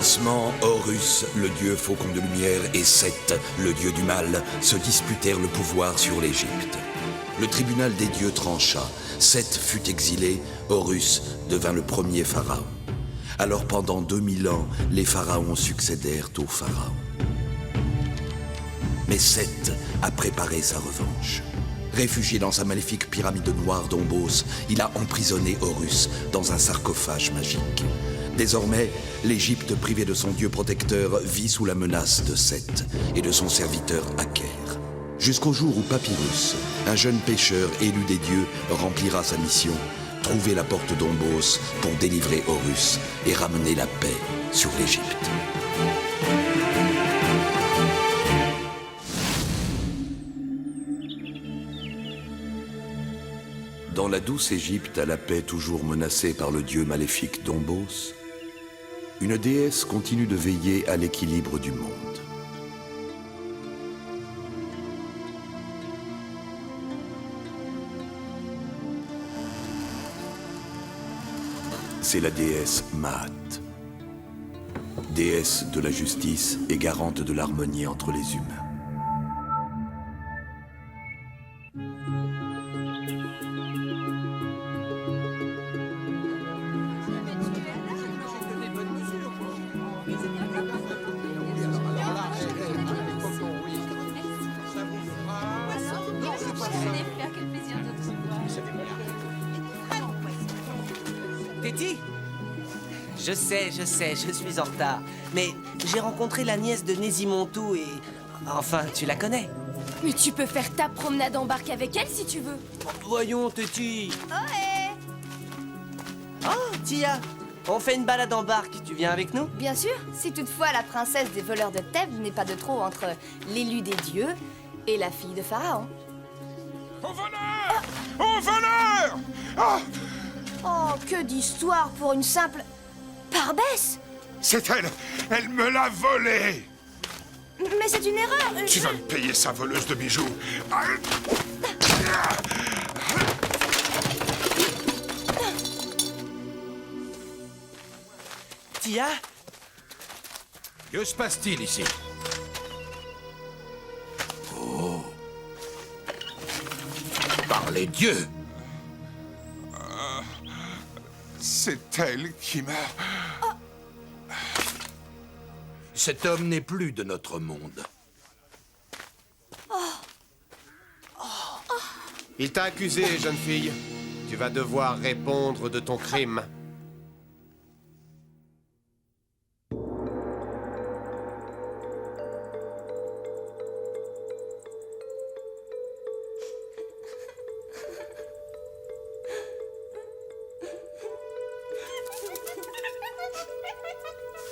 commencement, Horus, le dieu faucon de lumière, et Seth, le dieu du mal, se disputèrent le pouvoir sur l'Égypte. Le tribunal des dieux trancha. Seth fut exilé, Horus devint le premier pharaon. Alors pendant 2000 ans, les pharaons succédèrent aux pharaons. Mais Seth a préparé sa revanche. Réfugié dans sa maléfique pyramide noire d'Ombos, il a emprisonné Horus dans un sarcophage magique. Désormais, l'Égypte privée de son dieu protecteur vit sous la menace de Seth et de son serviteur Aker. Jusqu'au jour où Papyrus, un jeune pêcheur élu des dieux, remplira sa mission, trouver la porte d'Ombos pour délivrer Horus et ramener la paix sur l'Égypte. Dans la douce Égypte, à la paix toujours menacée par le dieu maléfique d'Ombos, une déesse continue de veiller à l'équilibre du monde. C'est la déesse Maat, déesse de la justice et garante de l'harmonie entre les humains. Téti? Je sais, je suis en retard. Mais j'ai rencontré la nièce de Nézimontou et... Enfin, tu la connais. Mais tu peux faire ta promenade en barque avec elle si tu veux. Voyons, Téti. Ohé! Oh, Tia, on fait une balade en barque. Tu viens avec nous? Bien sûr, si toutefois la princesse des voleurs de Thèbes n'est pas de trop entre l'élu des dieux et la fille de Pharaon. Au voleur! Au voleur! Ah! Oh, que d'histoire pour une simple... parbesse! C'est elle! Elle me l'a volée! Mais c'est une erreur! Tu vas me payer sa voleuse de bijoux! Tia? Que se passe-t-il ici? Oh! Par les dieux! C'est elle qui m'a... Cet homme n'est plus de notre monde. Il t'a accusé, jeune fille. Tu vas devoir répondre de ton crime.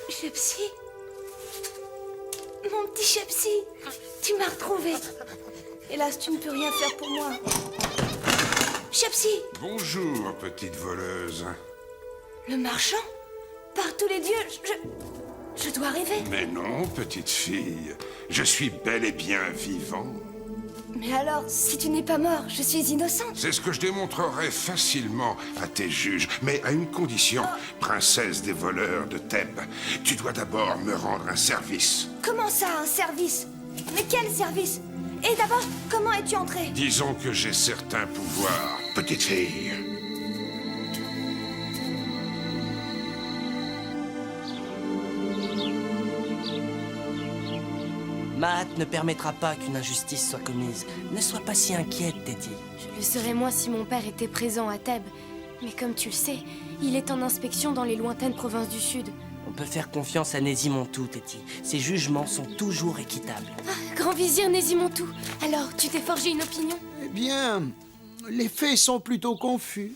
Chepsi? Mon petit Chepsi, tu m'as retrouvé. Hélas, tu ne peux rien faire pour moi. Chepsi, Bonjour, petite voleuse. le marchand? Par tous les dieux, je dois rêver. Mais non, petite fille. Je suis bel et bien vivant. Mais alors, si tu n'es pas mort, je suis innocente. C'est ce que je démontrerai facilement à tes juges, mais à une condition, princesse des voleurs de Thèbes. Tu dois d'abord me rendre un service. Comment ça, un service? Mais quel service? Et d'abord, comment es-tu entrée? Disons que j'ai certains pouvoirs, petite fille. Maat ne permettra pas qu'une injustice soit commise. Ne sois pas si inquiète, Téti. Je le serais moins si mon père était présent à Thèbes. Mais comme tu le sais, il est en inspection dans les lointaines provinces du Sud. On peut faire confiance à Nézimontou, Téti. Ses jugements sont toujours équitables. Ah, grand vizir Nézimontou, alors tu t'es forgé une opinion? Eh bien, les faits sont plutôt confus.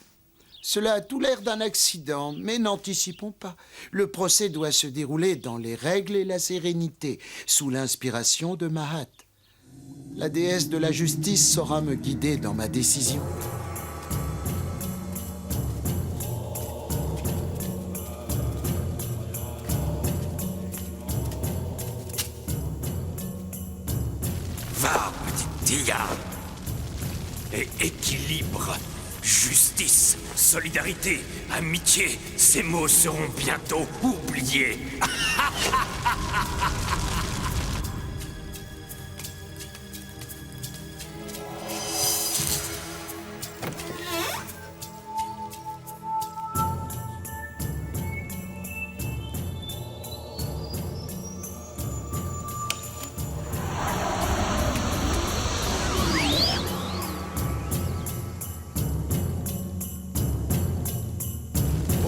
Cela a tout l'air d'un accident, mais n'anticipons pas. Le procès doit se dérouler dans les règles et la sérénité, sous l'inspiration de Maat. La déesse de la justice saura me guider dans ma décision. Va, petite Tia, et équilibre Justice, solidarité, amitié, ces mots seront bientôt oubliés.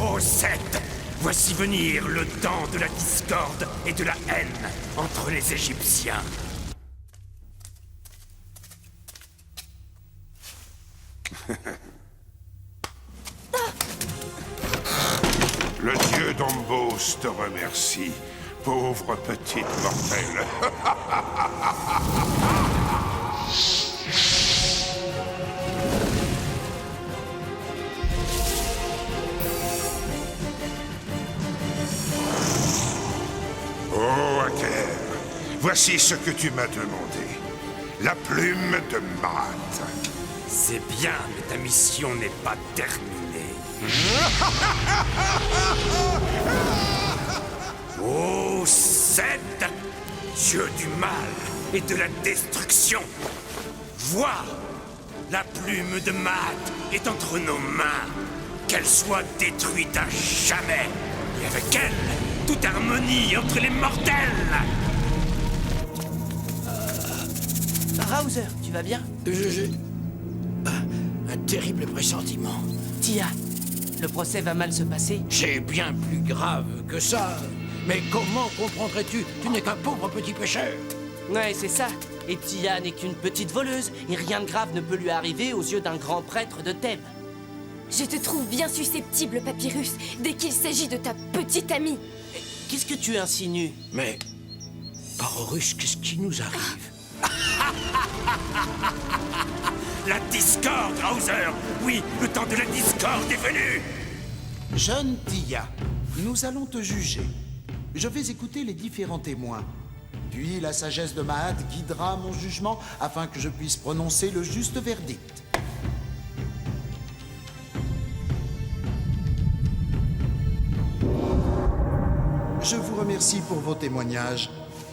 Ô Seth, voici venir le temps de la discorde et de la haine entre les Égyptiens. Le dieu d'Ombos te remercie, pauvre petite mortelle. Oh, Aker, voici ce que tu m'as demandé. La plume de Maat. C'est bien, mais ta mission n'est pas terminée. Ô Seth, dieu du mal et de la destruction, vois, la plume de Maat est entre nos mains. Qu'elle soit détruite à jamais, et avec elle, toute harmonie entre les mortels. Raouzer, tu vas bien? J'ai un terrible pressentiment. Tia, le procès va mal se passer? C'est bien plus grave que ça. Mais comment comprendrais-tu? Tu n'es qu'un pauvre petit pêcheur. Ouais, c'est ça. Et Tia n'est qu'une petite voleuse, et rien de grave ne peut lui arriver aux yeux d'un grand prêtre de Thèbes. Je te trouve bien susceptible, Papyrus, dès qu'il s'agit de ta petite amie. Qu'est-ce que tu insinues? Mais, par Horus, qu'est-ce qui nous arrive? La discorde, Hauser. Oui, le temps de la discorde est venu. Jeune Tia, nous allons te juger. Je vais écouter les différents témoins. Puis la sagesse de Maat guidera mon jugement afin que je puisse prononcer le juste verdict. Je vous remercie pour vos témoignages.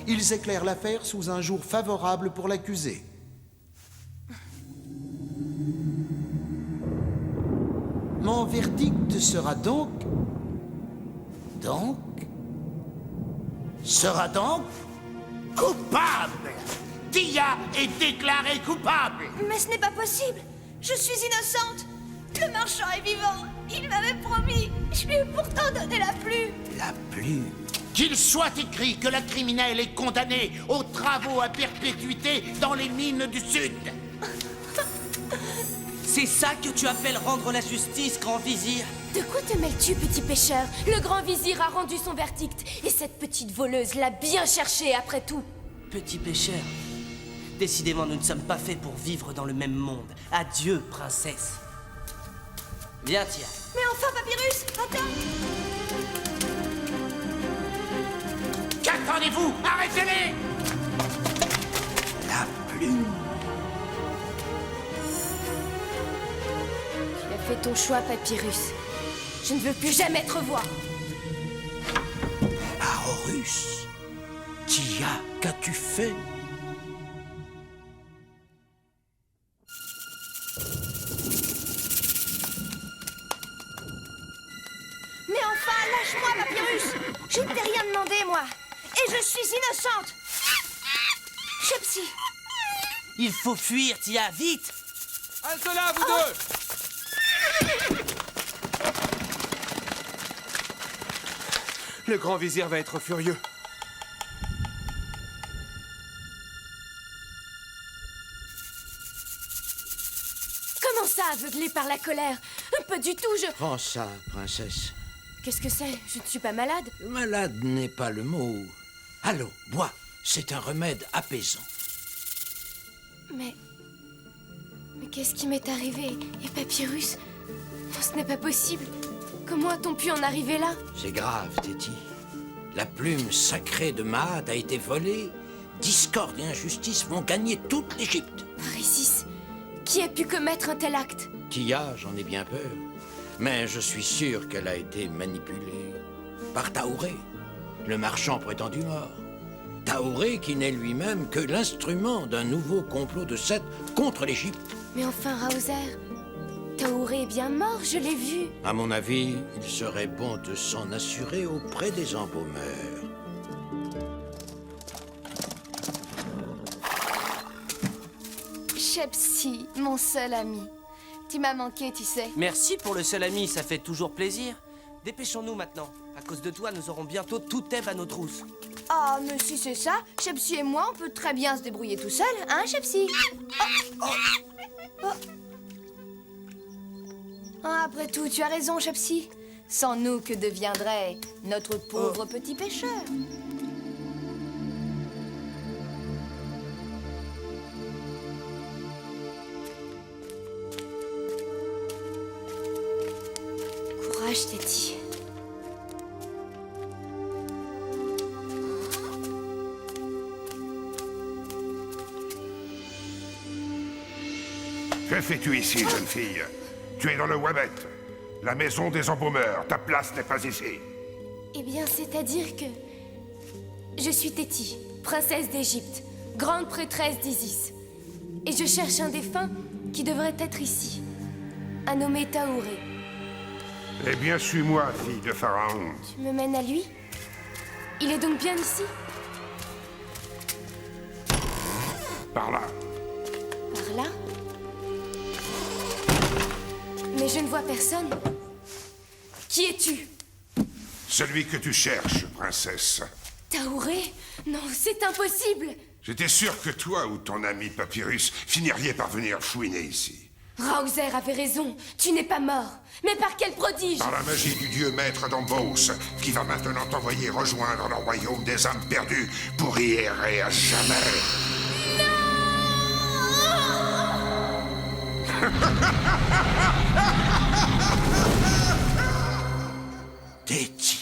Ils éclairent l'affaire sous un jour favorable pour l'accusé. Mon verdict sera donc... sera donc... Coupable! Tia est déclarée coupable! Mais ce n'est pas possible. Je suis innocente. Le marchand est vivant. Il m'avait promis. Je lui ai pourtant donné la plume. La plume. Qu'il soit écrit que la criminelle est condamnée aux travaux à perpétuité dans les mines du Sud. C'est ça que tu appelles rendre la justice, grand vizir? De quoi te mêles-tu, petit pêcheur? Le grand vizir a rendu son verdict. Et cette petite voleuse l'a bien cherché après tout. Petit pêcheur, décidément nous ne sommes pas faits pour vivre dans le même monde. Adieu, princesse. Viens, Tia. Mais enfin, Papyrus, attends. Qu'attendez-vous? Arrêtez-les! La plume. Tu as fait ton choix, Papyrus. Je ne veux plus jamais te revoir. Par Horus, Tia, qu'as-tu fait? Mais enfin, lâche-moi, Papyrus. Je ne t'ai rien demandé, moi. Et je suis innocente. Chepsi. Il faut fuir, Tia, vite! Halte là, vous deux! Le grand vizir va être furieux. Comment ça, aveuglé par la colère? Pas du tout, je... Prends ça, princesse. Qu'est-ce que c'est? Je ne suis pas malade. Malade n'est pas le mot. Allons, bois. C'est un remède apaisant. Mais qu'est-ce qui m'est arrivé? Et Papyrus? Non, ce n'est pas possible. Comment a-t-on pu en arriver là? C'est grave, Téti. La plume sacrée de Maat a été volée. Discorde et injustice vont gagner toute l'Égypte. Parésis, Qui a pu commettre un tel acte? Tia, j'en ai bien peur. Mais je suis sûr qu'elle a été manipulée par Taouré, le marchand prétendu mort. Taouré qui n'est lui-même que l'instrument d'un nouveau complot de Seth contre l'Égypte. Mais enfin, Raozer, Taouré est bien mort, je l'ai vu. À mon avis, il serait bon de s'en assurer auprès des embaumeurs. Shepsi, mon seul ami. Tu m'as manqué, tu sais. Merci pour le seul ami, ça fait toujours plaisir. Dépêchons-nous maintenant. À cause de toi, nous aurons bientôt tout Thèbes à nos trousses. Ah, mais si c'est ça, Shepsi et moi, on peut très bien se débrouiller tout seul, hein, Shepsi? Ah, après tout, tu as raison, Shepsi. Sans nous, que deviendrait notre pauvre petit pêcheur? Courage, Téti. Que fais-tu ici, jeune fille? Tu es dans le Wabet, la maison des embaumeurs. Ta place n'est pas ici. Eh bien, c'est-à-dire que... Je suis Téti, princesse d'Égypte, grande prêtresse d'Isis. Et je cherche un défunt qui devrait être ici. Un nommé Taouré. Eh bien, suis-moi, fille de Pharaon. Tu me mènes à lui? Il est donc bien ici? Par là. Par là? Mais je ne vois personne. Qui es-tu? Celui que tu cherches, princesse. Taouré? Non, c'est impossible! J'étais sûr que toi ou ton ami Papyrus finiriez par venir fouiner ici. Raozer avait raison, tu n'es pas mort. Mais par quel prodige? Par la magie du dieu maître d'Ambos, qui va maintenant t'envoyer rejoindre le royaume des âmes perdues pour y errer à jamais. Téti.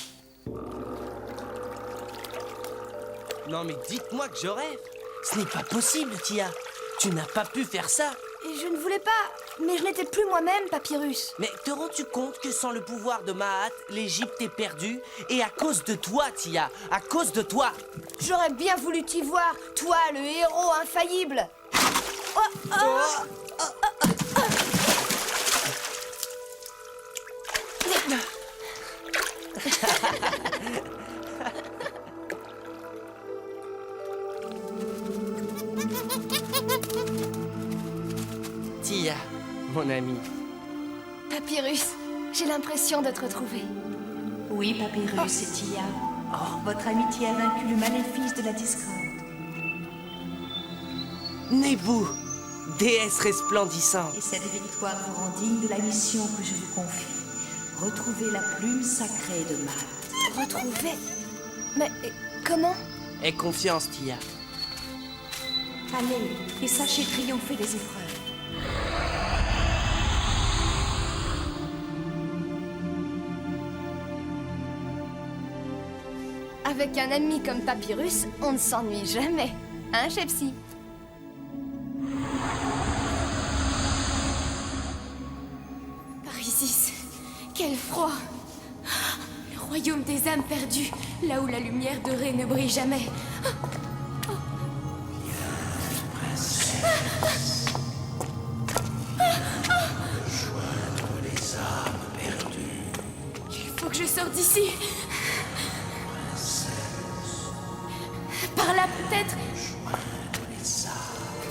Non mais dites-moi que je rêve. Ce n'est pas possible, Tia. Tu n'as pas pu faire ça. Et je ne voulais pas, mais je n'étais plus moi-même, Papyrus. Mais te rends-tu compte que sans le pouvoir de Maat, l'Égypte est perdue? Et à cause de toi, Tia, à cause de toi. J'aurais bien voulu t'y voir, toi, le héros infaillible. Tia, mon ami. Papyrus, j'ai l'impression de te retrouver. Oui, Papyrus et Tia. Votre amitié a vaincu le maléfice de la discorde. Nebou, déesse resplendissante. Et cette victoire vous rend digne de la mission que je vous confie. Retrouver la plume sacrée de Maat. Retrouver? Mais comment? Aie confiance, Tia. Allez, et sachez triompher des épreuves. Avec un ami comme Papyrus, on ne s'ennuie jamais. Hein, Shepsi? Par Isis, quel froid! Le royaume des âmes perdues, là où la lumière de Ré ne brille jamais. Rejoindre les âmes perdues. Il faut que je sorte d'ici. Par là, peut-être.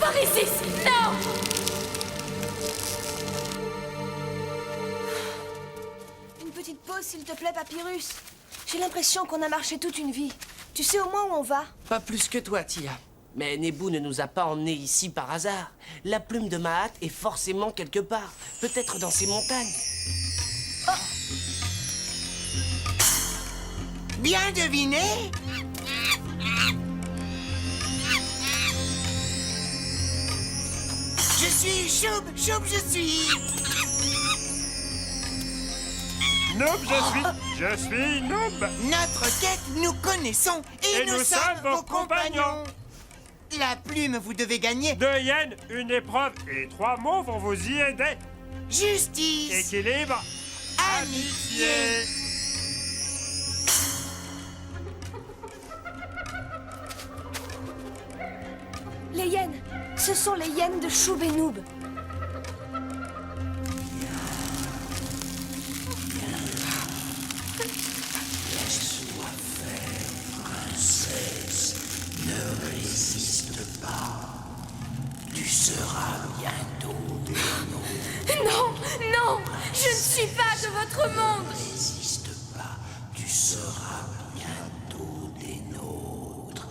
Par Isis! Non! Une petite pause, s'il te plaît, Papyrus. J'ai l'impression qu'on a marché toute une vie. Tu sais au moins où on va? Pas plus que toi, Tia. Mais Nebou ne nous a pas emmenés ici par hasard. La plume de Maat est forcément quelque part. Peut-être dans ces montagnes. Bien deviné. Je suis Choub, je suis. Noob, je suis Noob. Notre quête, nous connaissons et nous sommes vos compagnons. La la plume, vous devez gagner. 2 yens, une épreuve et 3 mots vont vous y aider. Justice. Équilibre. Amitié. Les hyènes. Ce sont les hyènes de Choub et Noob. Non, non, je ne suis pas de votre monde. Résiste pas, tu seras bientôt des nôtres.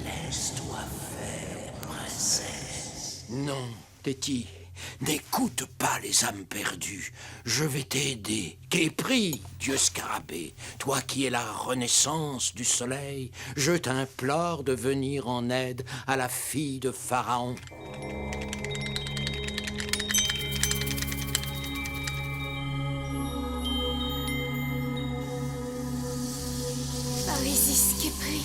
Laisse-toi faire, princesse. Non, Téti, n'écoute pas les âmes perdues. Je vais t'aider. Qu'est pris, dieu scarabée. Toi qui es la renaissance du soleil, je t'implore de venir en aide à la fille de Pharaon. Par Isis qui prie.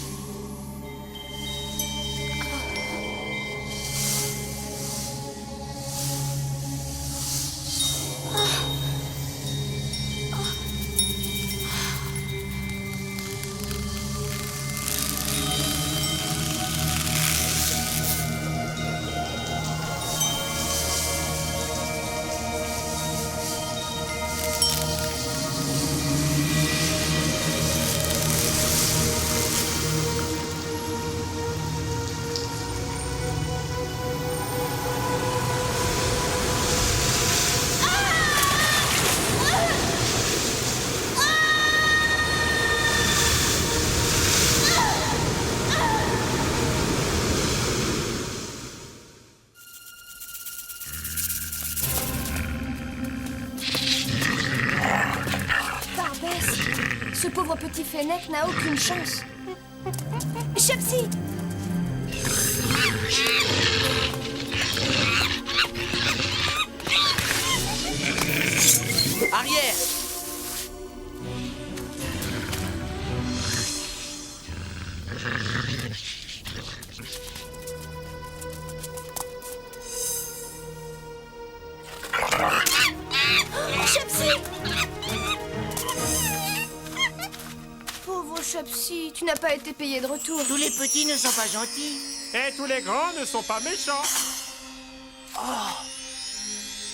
Ce pauvre petit Fennec n'a aucune chance. Chepsi! Arrière! Chepsi! Pauvre Chepsi, tu n'as pas été payé de retour. Tous les petits ne sont pas gentils. Et tous les grands ne sont pas méchants.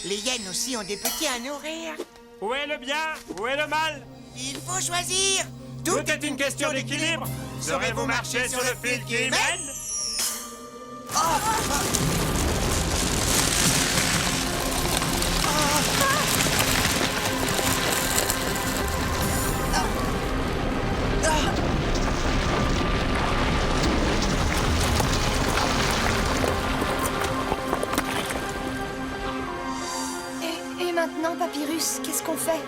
Les hyènes aussi ont des petits à nourrir. Où est le bien? Où est le mal? Il faut choisir. Tout est une question d'équilibre. Saurez-vous marcher sur le fil qui mène? Et maintenant, Papyrus, qu'est-ce qu'on fait?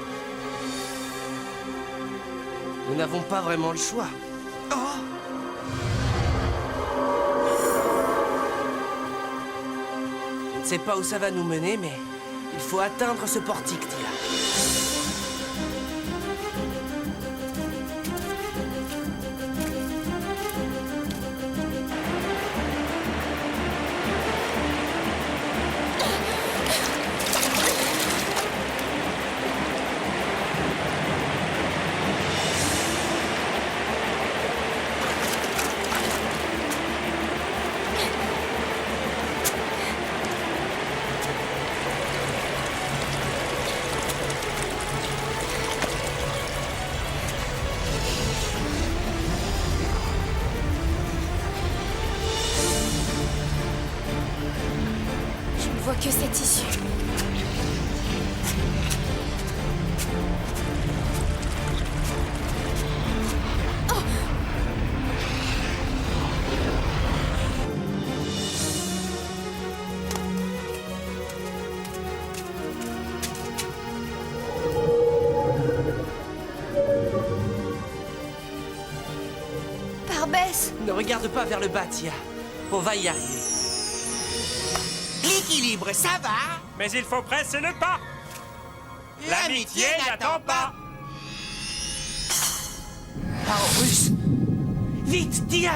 Nous n'avons pas vraiment le choix. Je ne sais pas où ça va nous mener, mais il faut atteindre ce portique, Tia. Je ne vois que cette issue. Parbès! Ne regarde pas vers le bas, Tia. On va y arriver. L'équilibre, ça va. Mais il faut presser le pas. L'amitié n'attend pas. Horus! Vite, Tia!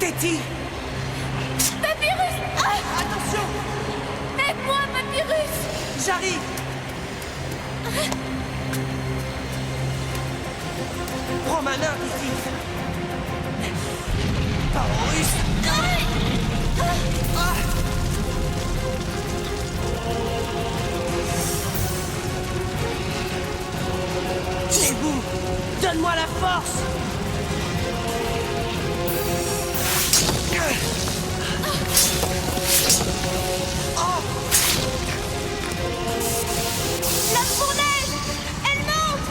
Téti! Papyrus! Ah! Attention! Aide-moi, Papyrus! J'arrive! Prends ma main, Téti! Papyrus! Les bouts! Donne-moi la force! La fournaise! Elle monte!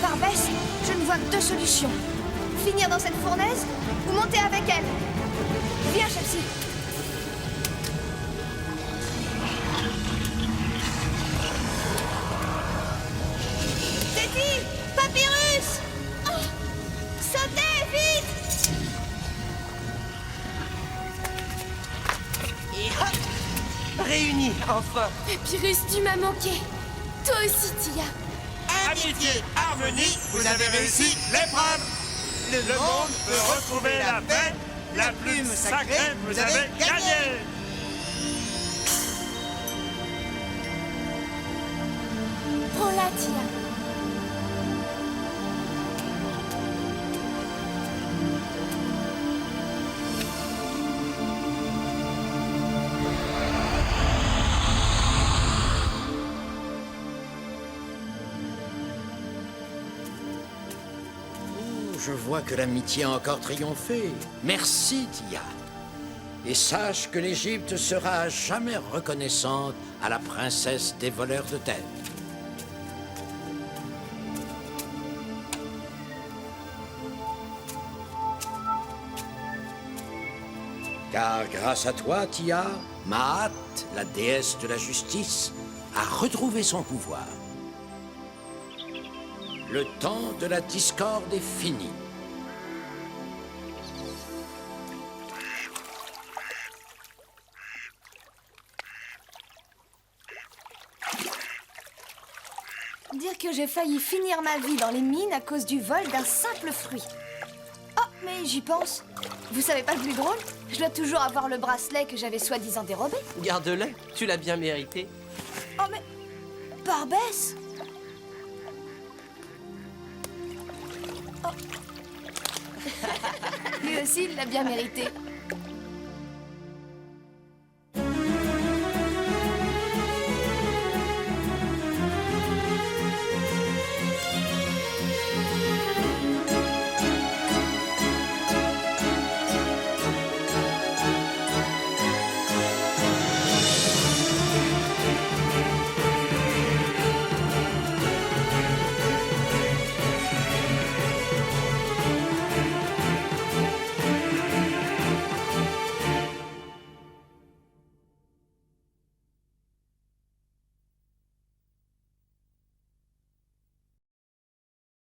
Barbès, je ne vois que deux solutions. Finir dans cette fournaise ou monter avec elle. Viens, Chelsea. Teddy! Papyrus! Sautez, vite! Et hop! Réunis, enfin! Papyrus, tu m'as manqué. Toi aussi, Tia. Amitié, harmonie, vous avez réussi l'épreuve. Le monde peut retrouver la paix. La plume sacrée, vous avez gagné. Prends-la, Tia. Je vois que l'amitié a encore triomphé. Merci, Tia. Et sache que l'Égypte sera à jamais reconnaissante à la princesse des voleurs de Thèbes. Car grâce à toi, Tia, Maat, la déesse de la justice, a retrouvé son pouvoir. Le temps de la discorde est fini. Dire que j'ai failli finir ma vie dans les mines à cause du vol d'un simple fruit. Oh, mais j'y pense. Vous savez pas le plus drôle? Je dois toujours avoir le bracelet que j'avais soi-disant dérobé. Garde-le, tu l'as bien mérité. Oh, mais... Barbès! Oh. Lui aussi, il l'a bien mérité.